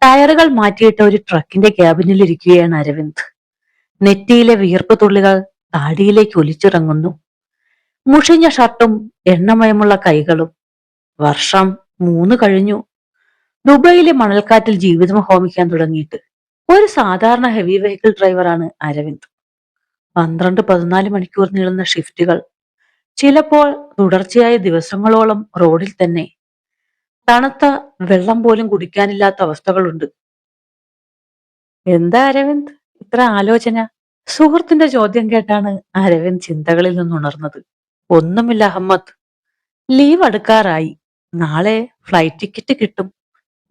ടയറുകൾ മാറ്റിയിട്ട ഒരു ട്രക്കിന്റെ ക്യാബിനിൽ ഇരിക്കുകയാണ് അരവിന്ദ്. നെറ്റിയിലെ വിയർപ്പ് തുള്ളികൾ താടിയിലേക്ക് ഒലിച്ചിറങ്ങുന്നു. മുഷിഞ്ഞ ഷർട്ടും എണ്ണമയമുള്ള കൈകളും. വർഷം 3 കഴിഞ്ഞു. ദുബൈയിലെ മണൽക്കാറ്റിൽ ജീവിതം ഹോമിക്കാൻ തുടങ്ങിയിട്ട്. ഒരു സാധാരണ ഹെവി വെഹിക്കിൾ ഡ്രൈവറാണ് അരവിന്ദ്. 12-14 മണിക്കൂർ നീളുന്ന ഷിഫ്റ്റുകൾ. ചിലപ്പോൾ തുടർച്ചയായ ദിവസങ്ങളോളം റോഡിൽ തന്നെ. തണുത്ത വെള്ളം പോലും കുടിക്കാനില്ലാത്ത അവസ്ഥകളുണ്ട്. എന്താ അരവിന്ദ് ഇത്ര ആലോചന? സുഹൃത്തിന്റെ ചോദ്യം കേട്ടാണ് അരവിന്ദ് ചിന്തകളിൽ നിന്നുണർന്നത്. ഒന്നുമില്ല അഹമ്മദ്. ലീവ് അടുക്കാറായി. നാളെ ഫ്ലൈറ്റ് ടിക്കറ്റ് കിട്ടും.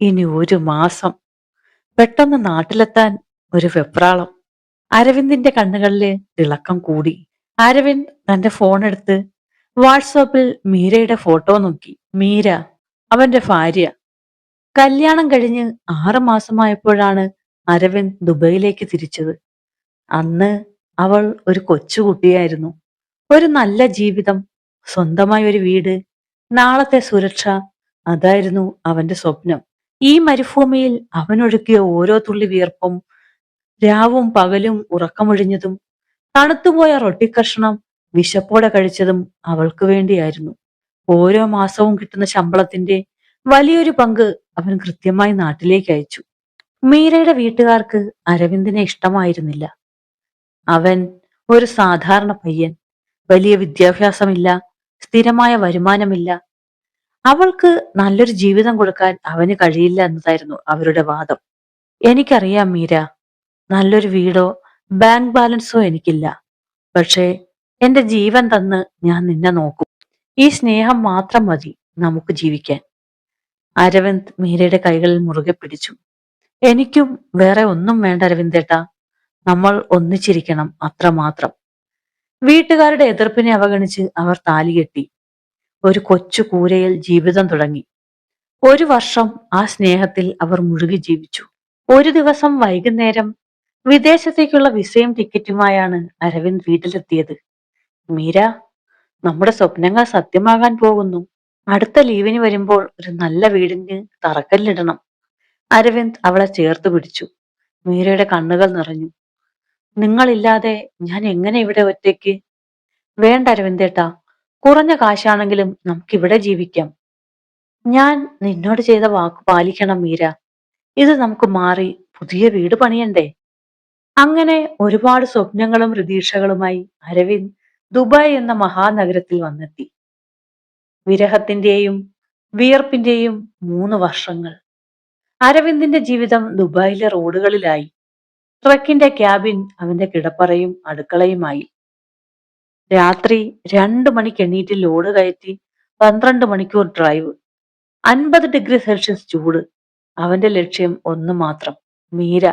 ഇനി 1 മാസം. പെട്ടെന്ന് നാട്ടിലെത്താൻ ഒരു വെപ്രാളം. അരവിന്ദിന്റെ കണ്ണുകളിലെ തിളക്കം കൂടി. അരവിന്ദ് തന്റെ ഫോൺ എടുത്ത് വാട്സാപ്പിൽ മീരയുടെ ഫോട്ടോ നോക്കി. മീര, അവന്റെ ഭാര്യ. കല്യാണം കഴിഞ്ഞ് 6 മാസമായപ്പോഴാണ് അരവിന്ദ് ദുബൈയിലേക്ക് തിരിച്ചത്. അന്ന് അവൾ ഒരു കൊച്ചുകുട്ടിയായിരുന്നു. ഒരു നല്ല ജീവിതം, സ്വന്തമായ ഒരു വീട്, നാളത്തെ സുരക്ഷ, അതായിരുന്നു അവന്റെ സ്വപ്നം. ഈ മരുഭൂമിയിൽ അവനൊഴുക്കിയ ഓരോ തുള്ളി വിയർപ്പും, രാവും പകലും ഉറക്കമൊഴിഞ്ഞതും, തണുത്തുപോയ റൊട്ടിക്കഷ്ണം വിശപ്പോടെ കഴിച്ചതും അവൾക്ക് വേണ്ടിയായിരുന്നു. ഓരോ മാസവും കിട്ടുന്ന ശമ്പളത്തിന്റെ വലിയൊരു പങ്ക് അവൻ കൃത്യമായി നാട്ടിലേക്ക് അയച്ചു. മീരയുടെ വീട്ടുകാർക്ക് അരവിന്ദിനെ ഇഷ്ടമായിരുന്നില്ല. അവൻ ഒരു സാധാരണ പയ്യൻ. വലിയ വിദ്യാഭ്യാസമില്ല, സ്ഥിരമായ വരുമാനമില്ല. അവൾക്ക് നല്ലൊരു ജീവിതം കൊടുക്കാൻ അവന് കഴിയില്ല എന്നതായിരുന്നു അവരുടെ വാദം. എനിക്കറിയാം മീര, നല്ലൊരു വീടോ ബാങ്ക് ബാലൻസോ എനിക്കില്ല. പക്ഷേ എന്റെ ജീവൻ തന്ന് ഞാൻ നിന്നെ നോക്കും. ഈ സ്നേഹം മാത്രം മതി നമുക്ക് ജീവിക്കാൻ. അരവിന്ദ് മീരയുടെ കൈകളിൽ മുറുകെ പിടിച്ചു. എനിക്കും വേറെ ഒന്നും വേണ്ട അരവിന്ദേട്ടാ. നമ്മൾ ഒന്നിച്ചിരിക്കണം, അത്രമാത്രം. വീട്ടുകാരുടെ എതിർപ്പിനെ അവഗണിച്ച് അവർ താലികെട്ടി. ഒരു കൊച്ചു കൂരയിൽ ജീവിതം തുടങ്ങി. 1 വർഷം ആ സ്നേഹത്തിൽ അവർ മുഴുകി ജീവിച്ചു. ഒരു ദിവസം വൈകുന്നേരം വിദേശത്തേക്കുള്ള വിസയും ടിക്കറ്റുമായാണ് അരവിന്ദ് വീട്ടിലെത്തിയത്. മീര, നമ്മുടെ സ്വപ്നങ്ങൾ സത്യമാകാൻ പോകുന്നു. അടുത്ത ലീവിന് വരുമ്പോൾ ഒരു നല്ല വീടിന് തറക്കല്ലിടണം. അരവിന്ദ് അവളെ ചേർത്ത് പിടിച്ചു. മീരയുടെ കണ്ണുകൾ നിറഞ്ഞു. നിങ്ങളില്ലാതെ ഞാൻ എങ്ങനെ ഇവിടെ ഒറ്റയ്ക്ക്? വേണ്ട അരവിന്ദേട്ടാ, കുറഞ്ഞ കാശാണെങ്കിലും നമുക്കിവിടെ ജീവിക്കാം. ഞാൻ നിന്നോട് ചെയ്ത വാക്ക് പാലിക്കണം മീര. ഇത് നമുക്ക് മാറി പുതിയ വീട് പണിയണ്ടേ? അങ്ങനെ ഒരുപാട് സ്വപ്നങ്ങളും പ്രതീക്ഷകളുമായി അരവിന്ദ് ദുബായ് എന്ന മഹാനഗരത്തിൽ വന്നെത്തി. വിരഹത്തിന്റെയും വിയർപ്പിന്റെയും 3 വർഷങ്ങൾ. അരവിന്ദിന്റെ ജീവിതം ദുബായിലെ റോഡുകളിലായി. ട്രക്കിന്റെ ക്യാബിൻ അവന്റെ കിടപ്പറയും അടുക്കളയുമായി. രാത്രി 2 മണിക്ക് എണ്ണീറ്റ് ലോഡ് കയറ്റി 12 മണിക്കൂർ ഡ്രൈവ്. 50 ഡിഗ്രി സെൽഷ്യസ് ചൂട്. അവന്റെ ലക്ഷ്യം ഒന്ന് മാത്രം, മീര.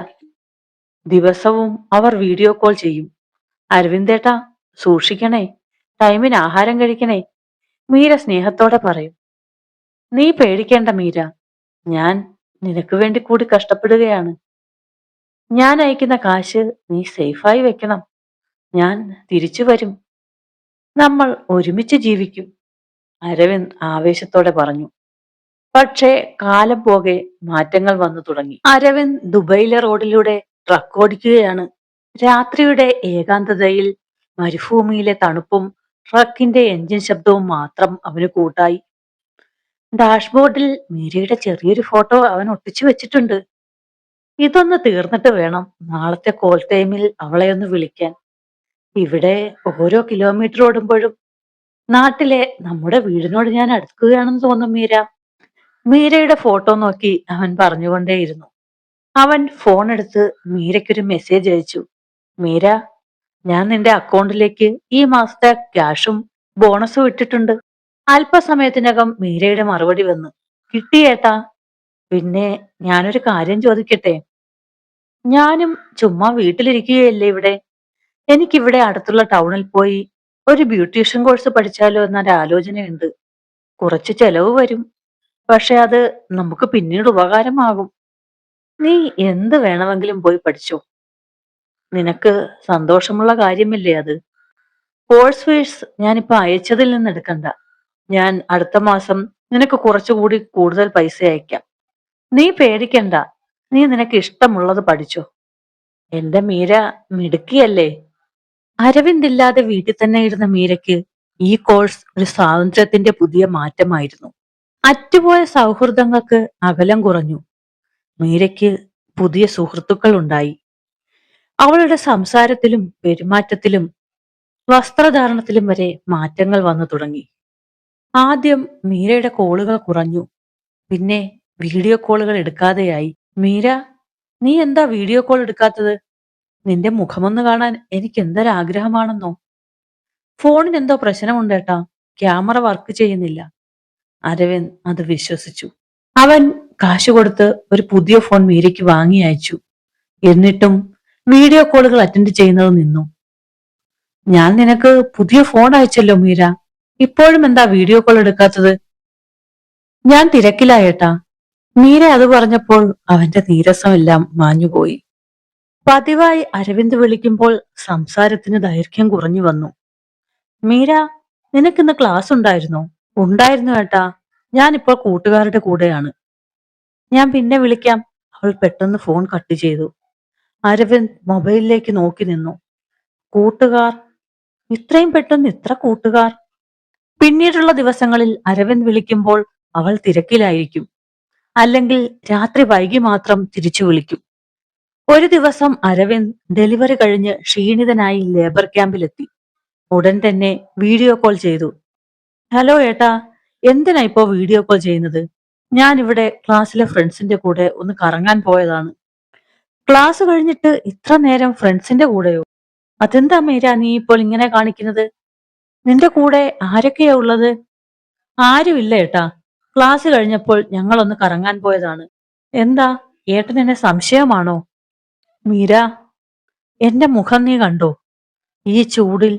ദിവസവും അവർ വീഡിയോ കോൾ ചെയ്യും. അരവിന്ദേട്ടാ, സൂക്ഷിക്കണേ, ടൈമിന് ആഹാരം കഴിക്കണേ, മീര സ്നേഹത്തോടെ പറയും. നീ പേടിക്കേണ്ട മീര, ഞാൻ നിനക്ക് വേണ്ടി കൂടി കഷ്ടപ്പെടുകയാണ്. ഞാൻ അയക്കുന്ന കാശ് നീ സേഫായി വെക്കണം. ഞാൻ തിരിച്ചു വരും. നമ്മൾ ഒരുമിച്ച് ജീവിക്കും, അരവിന്ദ് ആവേശത്തോടെ പറഞ്ഞു. പക്ഷേ കാലം പോകെ മാറ്റങ്ങൾ വന്നു തുടങ്ങി. അരവിന്ദ് ദുബൈയിലെ റോഡിലൂടെ ട്രക്ക് ഓടിക്കുകയാണ്. രാത്രിയുടെ ഏകാന്തതയിൽ മരുഭൂമിയിലെ തണുപ്പും ട്രക്കിന്റെ എഞ്ചിൻ ശബ്ദവും മാത്രം അവന് കൂട്ടായി. ഡാഷ്ബോർഡിൽ മീരയുടെ ചെറിയൊരു ഫോട്ടോ അവൻ ഒട്ടിച്ചു വെച്ചിട്ടുണ്ട്. ഇതൊന്ന് തീർന്നിട്ട് വേണം നാളത്തെ കോൾ ടൈമിൽ അവളെ ഒന്ന് വിളിക്കാൻ. ഇവിടെ ഓരോ കിലോമീറ്റർ ഓടുമ്പോഴും നാട്ടിലെ നമ്മുടെ വീടിനോട് ഞാൻ അടുക്കുകയാണെന്ന് തോന്നും മീര. മീരയുടെ ഫോട്ടോ നോക്കി അവൻ പറഞ്ഞുകൊണ്ടേയിരുന്നു. അവൻ ഫോൺ എടുത്ത് മീരയ്ക്കൊരു മെസ്സേജ് അയച്ചു. മീര, ഞാൻ നിന്റെ അക്കൗണ്ടിലേക്ക് ഈ മാസത്തെ ക്യാഷും ബോണസും ഇട്ടിട്ടുണ്ട്. അല്പസമയത്തിനകം മീരയുടെ മറുപടി വന്നു. കിട്ടിയേട്ടാ. പിന്നെ ഞാനൊരു കാര്യം ചോദിക്കട്ടെ? ഞാനും ചുമ്മാ വീട്ടിലിരിക്കുകയല്ലേ ഇവിടെ. എനിക്കിവിടെ അടുത്തുള്ള ടൗണിൽ പോയി ഒരു ബ്യൂട്ടീഷ്യൻ കോഴ്സ് പഠിച്ചാലോ എന്നൊരു ആലോചനയുണ്ട്. കുറച്ച് ചെലവ് വരും, പക്ഷെ അത് നമുക്ക് പിന്നീട് ഉപകാരമാകും. നീ എന്ത് വേണമെങ്കിലും പോയി പഠിച്ചോ. നിനക്ക് സന്തോഷമുള്ള കാര്യമല്ലേ അത്? കോഴ്സ് ഫീസ് ഞാനിപ്പോ അയച്ചതിൽ നിന്ന് എടുക്കണ്ട. ഞാൻ അടുത്ത മാസം നിനക്ക് കുറച്ചുകൂടി കൂടുതൽ പൈസ അയക്കാം. നീ പേടിക്കണ്ട. നീ നിനക്ക് ഇഷ്ടമുള്ളത് പഠിച്ചോ. എന്റെ മീര മിടുക്കിയല്ലേ. അരവിന്ദ് ഇല്ലാതെ വീട്ടിൽ തന്നെ ഇരുന്ന മീരയ്ക്ക് ഈ കോഴ്സ് ഒരു സ്വാതന്ത്ര്യത്തിന്റെ പുതിയ മാറ്റമായിരുന്നു. അറ്റുപോയ സൗഹൃദങ്ങൾക്ക് അകലം കുറഞ്ഞു. മീരയ്ക്ക് പുതിയ സുഹൃത്തുക്കൾ ഉണ്ടായി. അവളുടെ സംസാരത്തിലും പെരുമാറ്റത്തിലും വസ്ത്രധാരണത്തിലും വരെ മാറ്റങ്ങൾ വന്നു തുടങ്ങി. ആദ്യം മീരയുടെ കോളുകൾ കുറഞ്ഞു. പിന്നെ വീഡിയോ കോളുകൾ എടുക്കാതെയായി. മീര, നീ എന്താ വീഡിയോ കോൾ എടുക്കാത്തത്? നിന്റെ മുഖമൊന്ന് കാണാൻ എനിക്ക് എന്തൊരാഗ്രഹമാണെന്നോ. ഫോണിന് എന്തോ പ്രശ്നമുണ്ടേട്ടാ, ക്യാമറ വർക്ക് ചെയ്യുന്നില്ല. അരവിന്ദ് അത് വിശ്വസിച്ചു. അവൻ കാശ് കൊടുത്ത് ഒരു പുതിയ ഫോൺ മീരയ്ക്ക് വാങ്ങി അയച്ചു. എന്നിട്ടും വീഡിയോ കോളുകൾ അറ്റൻഡ് ചെയ്യുന്നത് നിന്നു. ഞാൻ നിനക്ക് പുതിയ ഫോൺ അയച്ചല്ലോ മീര, ഇപ്പോഴും എന്താ വീഡിയോ കോൾ എടുക്കാത്തത്? ഞാൻ തിരക്കിലായേട്ടാ. മീര അത് പറഞ്ഞപ്പോൾ അവന്റെ നീരസമെല്ലാം മാഞ്ഞുപോയി. പതിവായി അരവിന്ദ് വിളിക്കുമ്പോൾ സംസാരത്തിന് ദൈർഘ്യം കുറഞ്ഞു വന്നു. മീര, നിനക്കിന്ന് ക്ലാസ് ഉണ്ടായിരുന്നോ? ഉണ്ടായിരുന്നു ഏട്ടാ, ഞാനിപ്പോൾ കൂട്ടുകാരുടെ കൂടെയാണ്. ഞാൻ പിന്നെ വിളിക്കാം. അവൾ പെട്ടെന്ന് ഫോൺ കട്ട് ചെയ്തു. അരവിന്ദ് മൊബൈലിലേക്ക് നോക്കി നിന്നു. കൂട്ടുകാർ? ഇത്രയും പെട്ടെന്ന് ഇത്ര കൂട്ടുകാർ? പിന്നീടുള്ള ദിവസങ്ങളിൽ അരവിന്ദ് വിളിക്കുമ്പോൾ അവൾ തിരക്കിലായിരിക്കും. അല്ലെങ്കിൽ രാത്രി വൈകി മാത്രം തിരിച്ചു വിളിക്കും. ഒരു ദിവസം അരവിന്ദ് ഡെലിവറി കഴിഞ്ഞ് ക്ഷീണിതനായി ലേബർ ക്യാമ്പിലെത്തി. ഉടൻ തന്നെ വീഡിയോ കോൾ ചെയ്തു. ഹലോ ഏട്ടാ, എന്തിനാ ഇപ്പോ വീഡിയോ കോൾ ചെയ്യുന്നത്? ഞാൻ ഇവിടെ ക്ലാസ്സിലെ ഫ്രണ്ട്സിന്റെ കൂടെ ഒന്ന് കറങ്ങാൻ പോയതാണ്. ക്ലാസ് കഴിഞ്ഞിട്ട് ഇത്ര നേരം ഫ്രണ്ട്സിന്റെ കൂടെയോ? അതെന്താ മീര നീ ഇപ്പോൾ ഇങ്ങനെ കാണിക്കുന്നത്? നിന്റെ കൂടെ ആരൊക്കെയാ ഉള്ളത്? ആരുമില്ല ഏട്ടാ, ക്ലാസ് കഴിഞ്ഞപ്പോൾ ഞങ്ങളൊന്ന് കറങ്ങാൻ പോയതാണ്. എന്താ, ഏട്ടൻ എന്നെ സംശയമാണോ? മീര, എന്റെ മുഖം നീ കണ്ടോ? ഈ ചൂടിൽ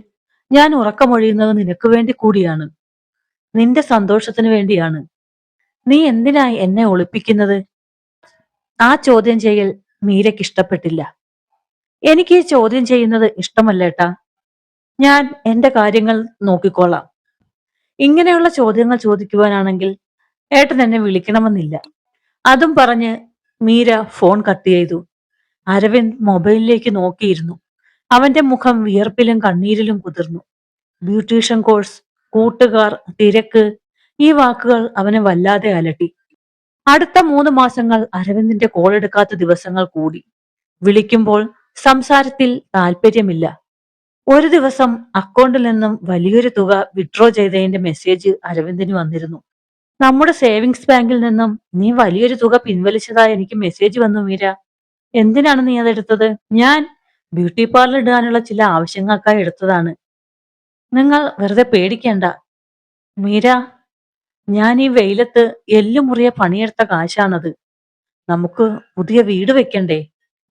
ഞാൻ ഉറക്കമൊഴിയുന്നത് നിനക്ക് വേണ്ടി കൂടിയാണ്. നിന്റെ സന്തോഷത്തിന് വേണ്ടിയാണ്. നീ എന്തിനാ എന്നെ ഒളിപ്പിക്കുന്നത്? ആ ചോദ്യം ചെയ്യൽ മീരയ്ക്ക് ഇഷ്ടപ്പെട്ടില്ല. എനിക്ക് ഈ ചോദ്യം ചെയ്യുന്നത് ഇഷ്ടമല്ലേട്ടാ. ഞാൻ എന്റെ കാര്യങ്ങൾ നോക്കിക്കോളാം. ഇങ്ങനെയുള്ള ചോദ്യങ്ങൾ ചോദിക്കുവാനാണെങ്കിൽ ഏട്ടൻ എന്നെ വിളിക്കണമെന്നില്ല. അതും പറഞ്ഞ് മീര ഫോൺ കട്ട് ചെയ്തു. അരവിന്ദ് മൊബൈലിലേക്ക് നോക്കിയിരുന്നു. അവന്റെ മുഖം വിയർപ്പിലും കണ്ണീരിലും കുതിർന്നു. ബ്യൂട്ടീഷ്യൻ കോഴ്സ്, കൂട്ടുകാർ, തിരക്ക്, ഈ വാക്കുകൾ അവനെ വല്ലാതെ അലട്ടി. അടുത്ത 3 മാസങ്ങൾ അരവിന്ദിന്റെ കോൾ എടുക്കാത്ത ദിവസങ്ങൾ കൂടി. വിളിക്കുമ്പോൾ സംസാരത്തിൽ താല്പര്യമില്ല. ഒരു ദിവസം അക്കൗണ്ടിൽ നിന്നും വലിയൊരു തുക വിഡ്രോ ചെയ്തതിന്റെ മെസ്സേജ് അരവിന്ദിന് വന്നിരുന്നു. നമ്മുടെ സേവിങ്സ് ബാങ്കിൽ നിന്നും നീ വലിയൊരു തുക പിൻവലിച്ചതായി എനിക്ക് മെസ്സേജ് വന്നു മീര. എന്തിനാണ് നീ അതെടുത്തത്? ഞാൻ ബ്യൂട്ടി പാർലർ ഇടാനുള്ള ചില ആവശ്യങ്ങൾക്കായി എടുത്തതാണ്. നിങ്ങൾ വെറുതെ പേടിക്കേണ്ട മീര. ഞാൻ ഈ വെയിലത്ത് എല്ലുമുറിയെ പണിയെടുത്ത കാശാണത്. നമുക്ക് പുതിയ വീട് വെക്കണ്ടേ?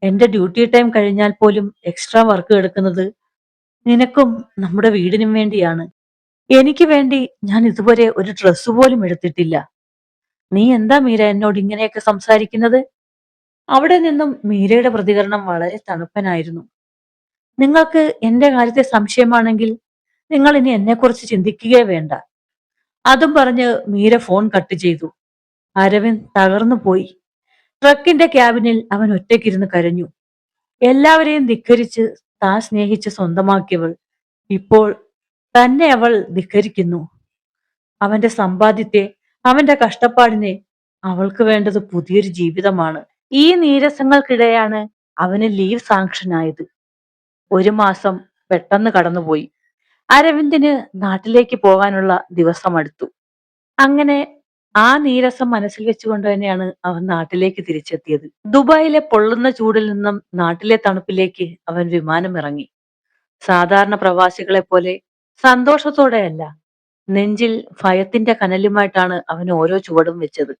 എന്റെ ഡ്യൂട്ടി ടൈം കഴിഞ്ഞാൽ പോലും എക്സ്ട്രാ വർക്ക് എടുക്കുന്നത് നിനക്കും നമ്മുടെ വീടിനും വേണ്ടിയാണ്. എനിക്ക് വേണ്ടി ഞാൻ ഇതുവരെ ഒരു ഡ്രസ്സ് പോലും എടുത്തിട്ടില്ല. നീ എന്താ മീര എന്നോട് ഇങ്ങനെയൊക്കെ സംസാരിക്കുന്നത്? അവിടെ നിന്നും മീരയുടെ പ്രതികരണം വളരെ തണുപ്പനായിരുന്നു. നിങ്ങൾക്ക് എന്റെ കാര്യത്തെ സംശയമാണെങ്കിൽ നിങ്ങൾ ഇനി എന്നെക്കുറിച്ച് ചിന്തിക്കുകയേ വേണ്ട. അതും പറഞ്ഞ് മീര ഫോൺ കട്ട് ചെയ്തു. അരവിന്ദ് തകർന്നു പോയി. ട്രക്കിന്റെ ക്യാബിനിൽ അവൻ ഒറ്റയ്ക്കിരുന്ന് കരഞ്ഞു. എല്ലാവരെയും ധിക്കരിച്ച് താൻ സ്നേഹിച്ച് സ്വന്തമാക്കിയവൾ ഇപ്പോൾ തന്നെ അവൾ ധിക്കരിക്കുന്നു. അവന്റെ സമ്പാദ്യത്തെ, അവന്റെ കഷ്ടപ്പാടിനെ. അവൾക്ക് വേണ്ടത് പുതിയൊരു ജീവിതമാണ്. ഈ നീരസങ്ങൾക്കിടെയാണ് അവന് ലീവ് സാങ്ഷൻ ആയത്. 1 മാസം പെട്ടെന്ന് കടന്നുപോയി. അരവിന്ദിന് നാട്ടിലേക്ക് പോകാനുള്ള ദിവസം അടുത്തു. അങ്ങനെ ആ നീരസം മനസ്സിൽ വെച്ചുകൊണ്ട് തന്നെയാണ് അവൻ നാട്ടിലേക്ക് തിരിച്ചെത്തിയത്. ദുബായിലെ പൊള്ളുന്ന ചൂടിൽ നിന്നും നാട്ടിലെ തണുപ്പിലേക്ക് അവൻ വിമാനം ഇറങ്ങി. സാധാരണ പ്രവാസികളെ പോലെ സന്തോഷത്തോടെയല്ല, നെഞ്ചിൽ ഭയത്തിന്റെ കനലുമായിട്ടാണ് അവൻ ഓരോ ചുവടും വെച്ചത്.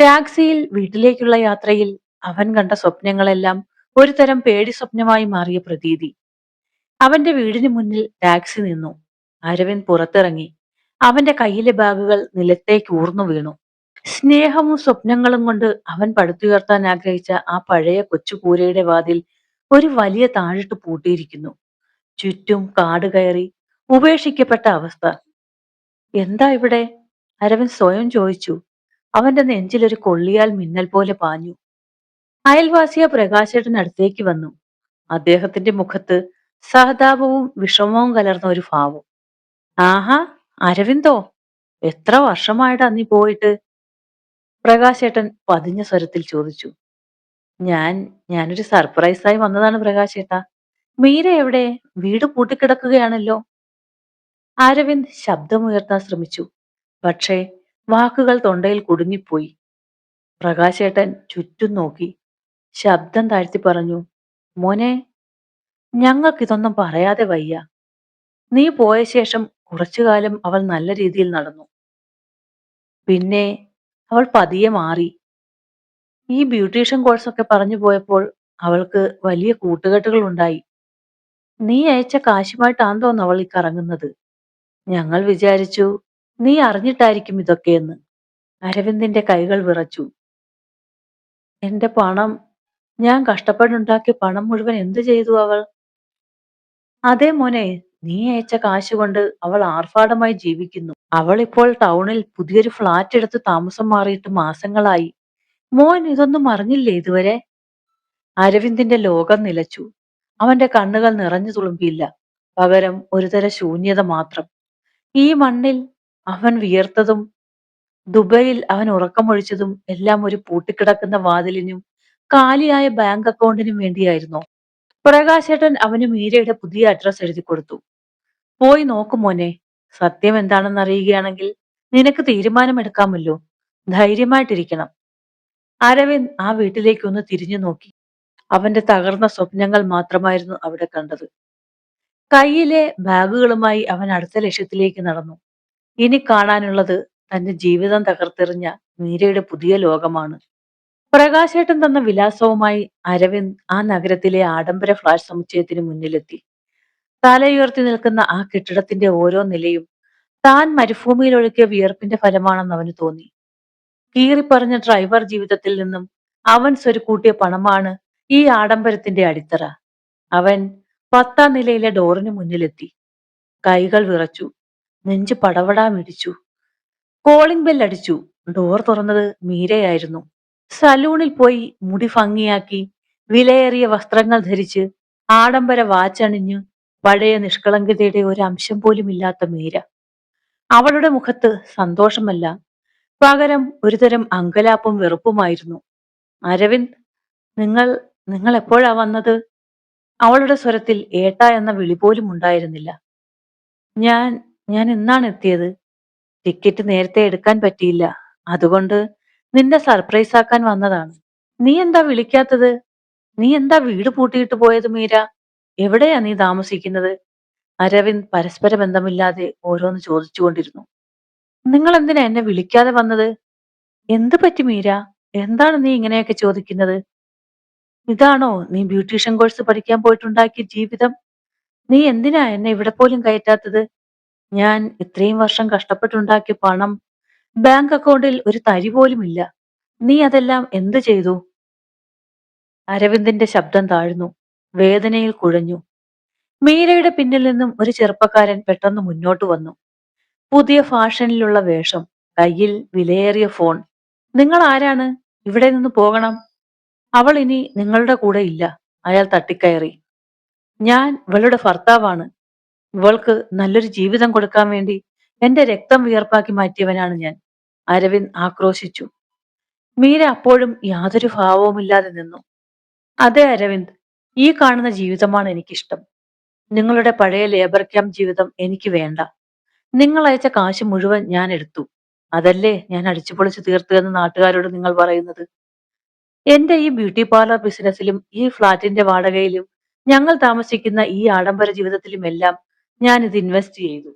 ടാക്സിയിൽ വീട്ടിലേക്കുള്ള യാത്രയിൽ അവൻ കണ്ട സ്വപ്നങ്ങളെല്ലാം ഒരു തരം പേടി സ്വപ്നമായി മാറിയ പ്രതീതി. അവന്റെ വീടിന് മുന്നിൽ ടാക്സി നിന്നു. അരവിന്ദ് പുറത്തിറങ്ങി. അവന്റെ കയ്യിലെ ബാഗുകൾ നിലത്തേക്ക് ഊർന്നു വീണു. സ്നേഹവും സ്വപ്നങ്ങളും കൊണ്ട് അവൻ പടുത്തുയർത്താൻ ആഗ്രഹിച്ച ആ പഴയ കൊച്ചുകൂരയുടെ വാതിൽ ഒരു വലിയ താഴിട്ട് പൂട്ടിയിരിക്കുന്നു. ചുറ്റും കാട് കയറി ഉപേക്ഷിക്കപ്പെട്ട അവസ്ഥ. എന്താ ഇവിടെ? അരവിന്ദ് സ്വയം ചോദിച്ചു. അവന്റെ നെഞ്ചിലൊരു കൊള്ളിയാൽ മിന്നൽ പോലെ പാഞ്ഞു. അയൽവാസിയ പ്രകാശേട്ടൻ അടുത്തേക്ക് വന്നു. അദ്ദേഹത്തിന്റെ മുഖത്ത് സഹതാപവും വിഷമവും കലർന്ന ഒരു ഭാവം. ആഹാ, അരവിന്ദോ, എത്ര വർഷമായിട്ടാ നീ പോയിട്ട്? പ്രകാശേട്ടൻ പതിഞ്ഞ സ്വരത്തിൽ ചോദിച്ചു. ഞാൻ ഞാനൊരു സർപ്രൈസായി വന്നതാണ് പ്രകാശേട്ടാ. മീര എവിടെ? വീട് പൂട്ടിക്കിടക്കുകയാണല്ലോ. അരവിന്ദ് ശബ്ദമുയർത്താൻ ശ്രമിച്ചു. പക്ഷേ വാക്കുകൾ തൊണ്ടയിൽ കുടുങ്ങിപ്പോയി. പ്രകാശേട്ടൻ ചുറ്റും നോക്കി. ശബ്ദം താഴ്ത്തി പറഞ്ഞു. മോനെ, ഞങ്ങൾക്കിതൊന്നും പറയാതെ വയ്യ. നീ പോയ ശേഷം കുറച്ചു കാലം അവൾ നല്ല രീതിയിൽ നടന്നു. പിന്നെ അവൾ പതിയെ മാറി. ഈ ബ്യൂട്ടീഷ്യൻ കോഴ്സൊക്കെ പറഞ്ഞു പോയപ്പോൾ അവൾക്ക് വലിയ കൂട്ടുകെട്ടുകൾ ഉണ്ടായി. നീ അയച്ച കാശുമായിട്ടാണ് തോന്നുന്നു അവൾ ഈ കറങ്ങുന്നത്. ഞങ്ങൾ വിചാരിച്ചു നീ അറിഞ്ഞിട്ടായിരിക്കും ഇതൊക്കെയെന്ന്. അരവിന്ദിന്റെ കൈകൾ വിറച്ചു. എന്റെ പണം, ഞാൻ കഷ്ടപ്പെട്ടുണ്ടാക്കിയ പണം മുഴുവൻ എന്തു ചെയ്തു അവൾ? അതേ മോനെ, നീ അയച്ച കാശ് കൊണ്ട് അവൾ ആർഭാടമായി ജീവിക്കുന്നു. അവൾ ഇപ്പോൾ ടൗണിൽ പുതിയൊരു ഫ്ലാറ്റ് എടുത്ത് താമസം മാറിയിട്ട് മാസങ്ങളായി. മോൻ ഇതൊന്നും അറിഞ്ഞില്ലേ ഇതുവരെ? അരവിന്ദിന്റെ ലോകം നിലച്ചു. അവന്റെ കണ്ണുകൾ നിറഞ്ഞു തുളുമ്പിയില്ല. പകരം ഒരുതര ശൂന്യത മാത്രം. ഈ മണ്ണിൽ അവൻ വിയർത്തതും ദുബൈയിൽ അവൻ ഉറക്കമൊഴിച്ചതും എല്ലാം ഒരു പൂട്ടിക്കിടക്കുന്ന വാതിലിനും കാലിയായ ബാങ്ക് അക്കൗണ്ടിനും വേണ്ടിയായിരുന്നോ? പ്രകാശേട്ടൻ അവന് മീരയുടെ പുതിയ അഡ്രസ് എഴുതി കൊടുത്തു. പോയി നോക്കു മോനെ. സത്യം എന്താണെന്ന് അറിയുകയാണെങ്കിൽ നിനക്ക് തീരുമാനമെടുക്കാമല്ലോ. ധൈര്യമായിട്ടിരിക്കണം. അരവിന്ദ് ആ വീട്ടിലേക്ക് ഒന്ന് തിരിഞ്ഞു നോക്കി. അവന്റെ തകർന്ന സ്വപ്നങ്ങൾ മാത്രമായിരുന്നു അവിടെ കണ്ടത്. കയ്യിലെ ബാഗുകളുമായി അവൻ അടുത്ത ലക്ഷ്യത്തിലേക്ക് നടന്നു. ഇനി കാണാനുള്ളത് തന്റെ ജീവിതം തകർത്തെറിഞ്ഞ മീരയുടെ പുതിയ ലോകമാണ്. പ്രകാശേട്ടൻ തന്ന വിലാസവുമായി അരവിന്ദ് ആ നഗരത്തിലെ ആഡംബര ഫ്ലാറ്റ് സമുച്ചയത്തിന് മുന്നിലെത്തി. തലയുയർത്തി നിൽക്കുന്ന ആ കെട്ടിടത്തിന്റെ ഓരോ നിലയും താൻ മരുഭൂമിയിൽ ഒഴുക്കിയ വിയർപ്പിന്റെ ഫലമാണെന്ന് അവന് തോന്നി. കീറിപ്പറഞ്ഞ ഡ്രൈവർ ജീവിതത്തിൽ നിന്നും അവൻ സ്വരുക്കൂട്ടിയ പണമാണ് ഈ ആഡംബരത്തിന്റെ അടിത്തറ. അവൻ 10ാം നിലയിലെ ഡോറിന് മുന്നിലെത്തി. കൈകൾ വിറച്ചു. നെഞ്ചു പടപടാ മിടിച്ചു. കോളിംഗ് ബെൽ അടിച്ചു. ഡോർ തുറന്നത് മീരയായിരുന്നു. സലൂണിൽ പോയി മുടി ഭംഗിയാക്കി, വിലയേറിയ വസ്ത്രങ്ങൾ ധരിച്ച്, ആഡംബര വാച്ചണിഞ്ഞു, പഴയ നിഷ്കളങ്കതയുടെ ഒരു അംശം പോലും ഇല്ലാത്ത മീര. അവളുടെ മുഖത്ത് സന്തോഷമല്ല, പകരം ഒരുതരം അങ്കലാപ്പും വെറുപ്പുമായിരുന്നു. അരവിന്ദ്, നിങ്ങൾ നിങ്ങൾ എപ്പോഴാ വന്നത്? അവളുടെ സ്വരത്തിൽ ഏട്ടാ എന്ന വിളി പോലും ഉണ്ടായിരുന്നില്ല. ഞാൻ ഞാൻ ഇന്നാണ് എത്തിയത്. ടിക്കറ്റ് നേരത്തെ എടുക്കാൻ പറ്റിയില്ല. അതുകൊണ്ട് നിന്നെ സർപ്രൈസ് ആക്കാൻ വന്നതാണ്. നീ എന്താ വിളിക്കാത്തത്? നീ എന്താ വീട് പൂട്ടിയിട്ട് പോയത് മീര? എവിടെയാ നീ താമസിക്കുന്നത്? അരവിന്ദ് പരസ്പര ബന്ധമില്ലാതെ ഓരോന്ന് ചോദിച്ചുകൊണ്ടിരുന്നു. നിങ്ങൾ എന്തിനാ എന്നെ വിളിക്കാതെ വന്നത്? എന്ത് പറ്റി മീര? എന്താണ് നീ ഇങ്ങനെയൊക്കെ ചോദിക്കുന്നത്? ഇതാണോ നീ ബ്യൂട്ടീഷ്യൻ കോഴ്സ് പഠിക്കാൻ പോയിട്ടുണ്ടാക്കിയ ജീവിതം? നീ എന്തിനാ എന്നെ ഇവിടെ പോലും കയറ്റാത്തത്? ഞാൻ ഇത്രയും വർഷം കഷ്ടപ്പെട്ടുണ്ടാക്കിയ പണം ബാങ്ക് അക്കൗണ്ടിൽ ഒരു തരി പോലും ഇല്ല. നീ അതെല്ലാം എന്ത് ചെയ്തു? അരവിന്ദിന്റെ ശബ്ദം താഴ്ന്നു. വേദനയിൽ കുഴഞ്ഞു. മീരയുടെ പിന്നിൽ നിന്നും ഒരു ചെറുപ്പക്കാരൻ പെട്ടെന്ന് മുന്നോട്ട് വന്നു. പുതിയ ഫാഷനിലുള്ള വേഷം, കയ്യിൽ വിലയേറിയ ഫോൺ. നിങ്ങൾ ആരാണ്? ഇവിടെ നിന്ന് പോകണം. അവൾ ഇനി നിങ്ങളുടെ കൂടെ ഇല്ല. അയാൾ തട്ടിക്കയറി. ഞാൻ ഇവളുടെ ഭർത്താവാണ്. ഇവൾക്ക് നല്ലൊരു ജീവിതം കൊടുക്കാൻ വേണ്ടി എന്റെ രക്തം വിയർപ്പാക്കി മാറ്റിയവനാണ് ഞാൻ. അരവിന്ദ് ആക്രോശിച്ചു. മീര അപ്പോഴും യാതൊരു ഭാവവുമില്ലാതെ നിന്നു. അതെ അരവിന്ദ്, ഈ കാണുന്ന ജീവിതമാണ് എനിക്കിഷ്ടം. നിങ്ങളുടെ പഴയ ലേബർ ക്യാമ്പ് ജീവിതം എനിക്ക് വേണ്ട. നിങ്ങൾ അയച്ച കാശ് മുഴുവൻ ഞാൻ എടുത്തു. അതല്ലേ ഞാൻ അടിച്ചുപൊളിച്ച് തീർത്തു എന്ന് നാട്ടുകാരോട് നിങ്ങൾ പറയുന്നത്? എന്റെ ഈ ബ്യൂട്ടി പാർലർ ബിസിനസ്സിലും ഈ ഫ്ലാറ്റിന്റെ വാടകയിലും ഞങ്ങൾ താമസിക്കുന്ന ഈ ആഡംബര ജീവിതത്തിലുമെല്ലാം ഞാൻ ഇത് ഇൻവെസ്റ്റ് ചെയ്തു.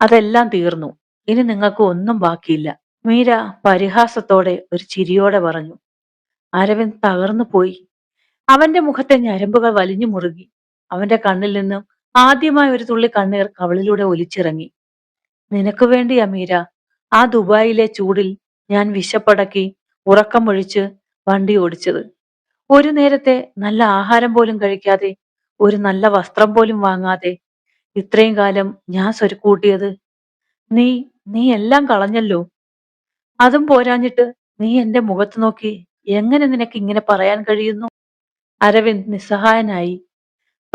അതെല്ലാം തീർന്നു. ഇനി നിങ്ങൾക്ക് ഒന്നും ബാക്കിയില്ല. മീര പരിഹാസത്തോടെ ഒരു ചിരിയോടെ പറഞ്ഞു. അരവിന്ദ് തകർന്നു പോയി. അവന്റെ മുഖത്തെ ഞരമ്പുകൾ വലിഞ്ഞു മുറുകി. അവന്റെ കണ്ണിൽ നിന്നും ആദ്യമായി ഒരു തുള്ളി കണ്ണീർ കവിളിലൂടെ ഒലിച്ചിറങ്ങി. നിനക്ക് വേണ്ടിയാ മീര ആ ദുബായിലെ ചൂടിൽ ഞാൻ വിശപ്പടക്കി ഉറക്കമൊഴിച്ച് വണ്ടി ഓടിച്ചത്. ഒരു നേരത്തെ നല്ല ആഹാരം പോലും കഴിക്കാതെ, ഒരു നല്ല വസ്ത്രം പോലും വാങ്ങാതെ ഇത്രയും കാലം ഞാൻ സ്വരുക്കൂട്ടിയത് നീ നീ എല്ലാം കളഞ്ഞല്ലോ. അതും പോരാഞ്ഞിട്ട് നീ എന്റെ മുഖത്ത് നോക്കി എങ്ങനെ നിനക്ക് ഇങ്ങനെ പറയാൻ കഴിയുന്നു? അരവിന്ദ് നിസ്സഹായനായി.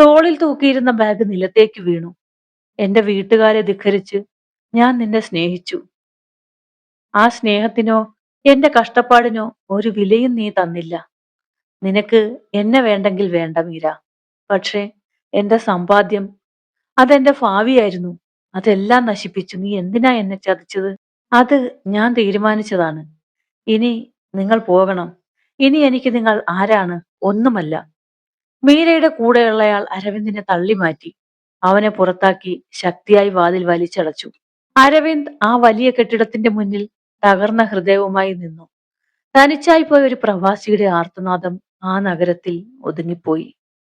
തോളിൽ തൂക്കിയിരുന്ന ബാഗ് നിലത്തേക്ക് വീണു. എന്റെ വീട്ടുകാരെ ധിക്കരിച്ച് ഞാൻ നിന്നെ സ്നേഹിച്ചു. ആ സ്നേഹത്തിനോ എന്റെ കഷ്ടപ്പാടിനോ ഒരു വിലയും നീ തന്നില്ല. നിനക്ക് എന്നെ വേണ്ടെങ്കിൽ വേണ്ട മീര. പക്ഷേ എന്റെ സമ്പാദ്യം, അതെന്റെ ഭാവിയായിരുന്നു. അതെല്ലാം നശിപ്പിച്ചു. നീ എന്തിനാ എന്നെ ചതിച്ചത്? അത് ഞാൻ തീരുമാനിച്ചതാണ്. ഇനി നിങ്ങൾ പോകണം. ഇനി എനിക്ക് നിങ്ങൾ ആരാണ്? ഒന്നുമല്ല. മീരയുടെ കൂടെയുള്ളയാൾ അരവിന്ദിനെ തള്ളി മാറ്റി. അവനെ പുറത്താക്കി ശക്തിയായി വാതിൽ വലിച്ചടച്ചു. അരവിന്ദ് ആ വലിയ കെട്ടിടത്തിന്റെ മുന്നിൽ തകർന്ന ഹൃദയവുമായി നിന്നു. തനിച്ചായി പോയ ഒരു പ്രവാസിയുടെ ആർത്തനാദം ആ നഗരത്തിൽ ഒതുങ്ങിപ്പോയി.